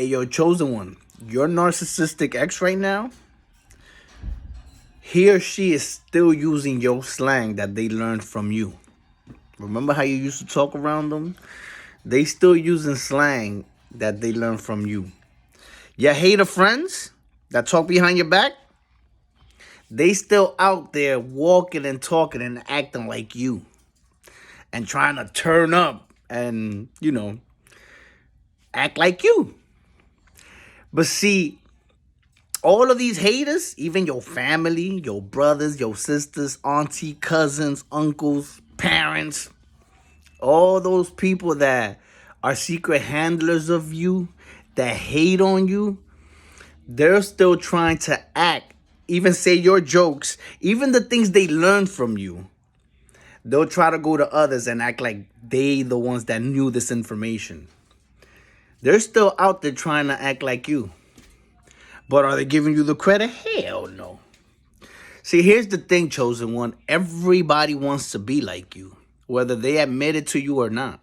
Hey, yo, chosen one. Your narcissistic ex right now, he or she is still using your slang that they learned from you. Remember how you used to talk around them? They still using slang that they learned from you. Your hater friends that talk behind your back, they still out there walking and talking and acting like you and trying to turn up and, act like you. But see, all of these haters, even your family, your brothers, your sisters, auntie, cousins, uncles, parents, all those people that are secret handlers of you, that hate on you, they're still trying to act, even say your jokes, even the things they learned from you. They'll try to go to others and act like they the ones that knew this information. They're still out there trying to act like you. But are they giving you the credit? Hell no. See, here's the thing, chosen one. Everybody wants to be like you, whether they admit it to you or not.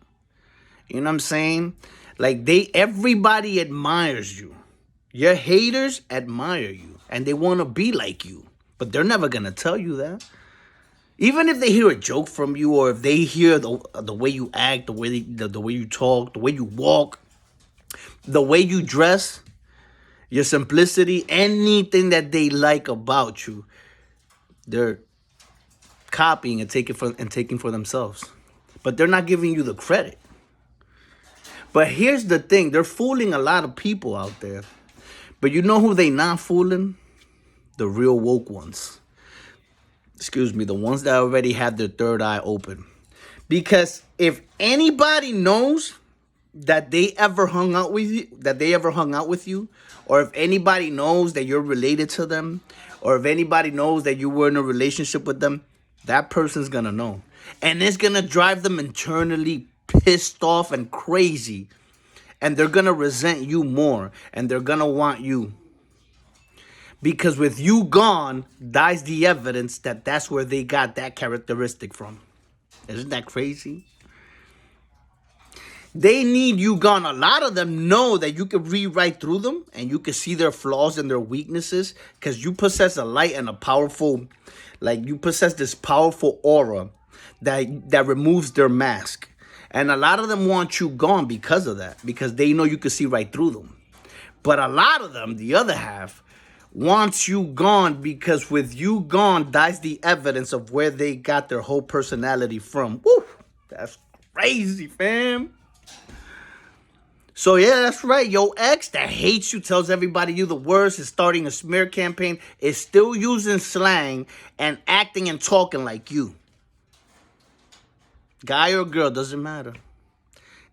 You know what I'm saying? Like everybody admires you. Your haters admire you and they want to be like you, but they're never going to tell you that. Even if they hear a joke from you, or if they hear the way you act, the way you talk, the way you walk, the way you dress, your simplicity, anything that they like about you, they're copying and taking for themselves. But they're not giving you the credit. But here's the thing, they're fooling a lot of people out there. But you know who they not fooling? The real woke ones. Excuse me, the ones that already had their third eye open. Because if anybody knows that they ever hung out with you, or if anybody knows that you're related to them, or if anybody knows that you were in a relationship with them, that person's gonna know. And it's gonna drive them internally pissed off and crazy. And they're gonna resent you more, and they're gonna want you. Because with you gone, dies the evidence that that's where they got that characteristic from. Isn't that crazy? They need you gone. A lot of them know that you can read right through them and you can see their flaws and their weaknesses because you possess a light and a powerful, you possess this powerful aura that removes their mask. And a lot of them want you gone because of that, because they know you can see right through them. But a lot of them, the other half, wants you gone because with you gone dies the evidence of where they got their whole personality from. Woo! That's crazy, fam. So yeah, that's right. Your ex that hates you, tells everybody you the worst, is starting a smear campaign, is still using slang and acting and talking like you. Guy or girl, doesn't matter.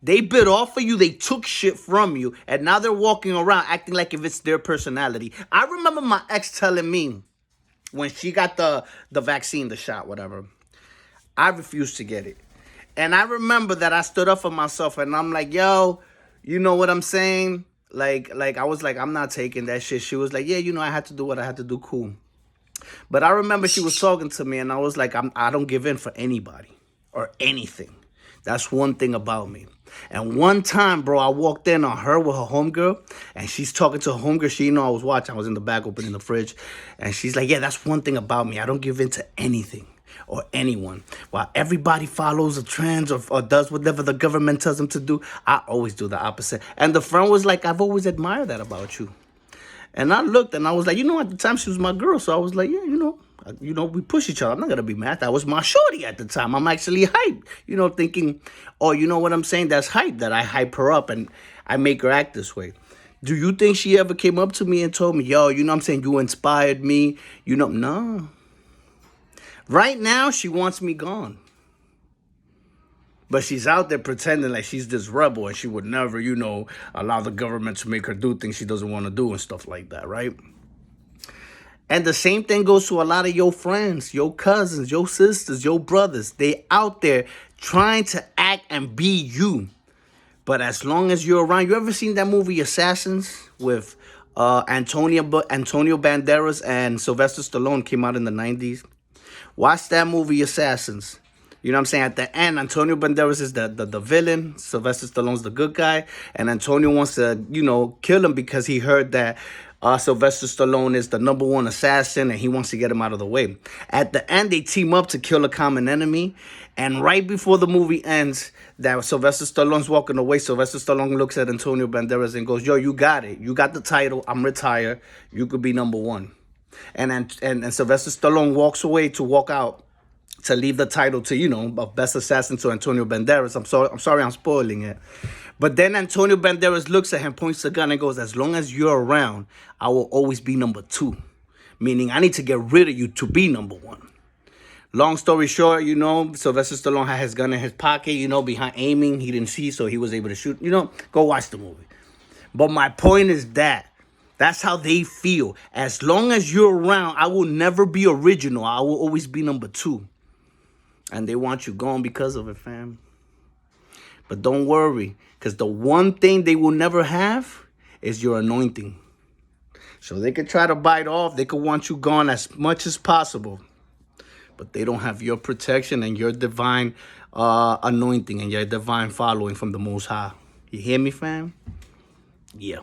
They bit off of you, they took shit from you, and now they're walking around acting like if it's their personality. I remember my ex telling me when she got the vaccine, the shot, whatever, I refused to get it. And I remember that I stood up for myself and I'm like, yo, you know what I'm saying? Like I was like, I'm not taking that shit. She was like, yeah, I had to do what I had to do, cool. But I remember she was talking to me and I was like, I don't give in for anybody or anything. That's one thing about me. And one time, bro, I walked in on her with her homegirl, and she's talking to her homegirl. She didn't know I was watching. I was in the back opening the fridge. And she's like, yeah, that's one thing about me. I don't give in to anything or anyone. While everybody follows the trends or does whatever the government tells them to do, I always do the opposite. And the friend was like, I've always admired that about you. And I looked and I was like, at the time she was my girl. So I was like, yeah, we push each other. I'm not going to be mad. That was my shorty at the time. I'm actually hyped, thinking, oh, you know what I'm saying? That's hype, that I hype her up and I make her act this way. Do you think she ever came up to me and told me, yo, I'm saying, you inspired me? No. Right now, she wants me gone. But she's out there pretending like she's this rebel and she would never, allow the government to make her do things she doesn't want to do and stuff like that, right? And the same thing goes to a lot of your friends, your cousins, your sisters, your brothers. They out there trying to act and be you. But as long as you're around, you ever seen that movie Assassins with Antonio Banderas and Sylvester Stallone? Came out in the 90s. Watch that movie Assassins. You know what I'm saying? At the end, Antonio Banderas is the villain. Sylvester Stallone's the good guy. And Antonio wants to, kill him because he heard that Sylvester Stallone is the #1 assassin and he wants to get him out of the way. At the end, they team up to kill a common enemy. And right before the movie ends, that Sylvester Stallone's walking away, Sylvester Stallone looks at Antonio Banderas and goes, yo, you got it. You got the title. I'm retired. You could be #1. And Sylvester Stallone walks away to walk out, to leave the title to, of best assassin to Antonio Banderas. I'm sorry I'm spoiling it. But then Antonio Banderas looks at him, points the gun, and goes, as long as you're around, I will always be #2. Meaning I need to get rid of you to be #1. Long story short, Sylvester Stallone had his gun in his pocket, behind aiming. He didn't see, so he was able to shoot. Go watch the movie. But my point is that's how they feel. As long as you're around, I will never be original. I will always be #2. And they want you gone because of it, fam. But don't worry, because the one thing they will never have is your anointing. So they could try to bite off. They could want you gone as much as possible. But they don't have your protection and your divine anointing and your divine following from the Most High. You hear me, fam? Yeah.